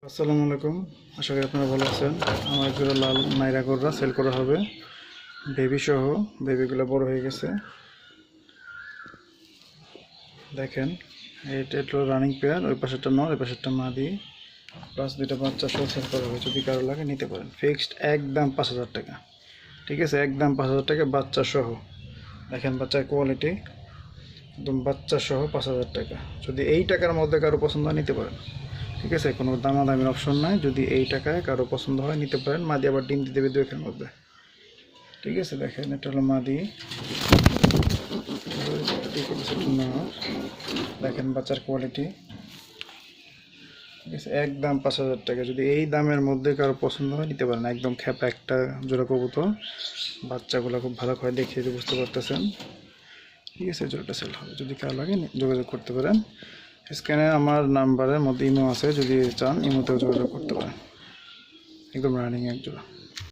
আসসালামু আলাইকুম। আশা করি আপনারা ভালো আছেন। আমার একজোড়া লাল নাইরা গররা সেল করা হবে, বেবি সহ। বেবিগুলো বড় হয়ে গেছে, দেখেন। এটা হলো রানিং পেয়ার, ওই পাশেরটা নর, ওই পাশেরটা মাদি, প্লাস দুইটা বাচ্চা সহ সেল করা হবে। যদি কারো লাগে নিতে পারেন। ফিক্সড একদম 5,000 টাকা, ঠিক আছে? একদম 5,000 টাকা বাচ্চা সহ। দেখেন বাচ্চার কোয়ালিটি, একদম বাচ্চা সহ 5,000 টাকা। যদি এই টাকার মধ্যে কারো পছন্দ হয় নিতে পারেন, ঠিক আছে? কোনো দামাদামির অপশন নাই। যদি এই টাকায় কারো পছন্দ হয় নিতে পারেন। মাদি আবার ডিম দিয়ে দেবে 2 মধ্যে, ঠিক আছে? দেখেন এটা হলো মাদি, দেখেন বাচ্চার কোয়ালিটি, ঠিক আছে? একদম 5,000 টাকা। যদি এই দামের মধ্যে কারো পছন্দ হয় নিতে পারেন। একদম খ্যাপা একটা জোড়া কবুতর, বাচ্চাগুলো খুব ভালো করে দেখিয়ে বুঝতে পারতেছেন, ঠিক আছে? জোড়াটা সেল হবে। যদি কারো লাগে যোগাযোগ করতে পারেন। স্ক্যানে আমার নাম্বারের মধ্যে ইমো আছে, যদি চান ইমোতেও যোগাযোগ করতে পারেন। একদম রানিং এক জোড়া।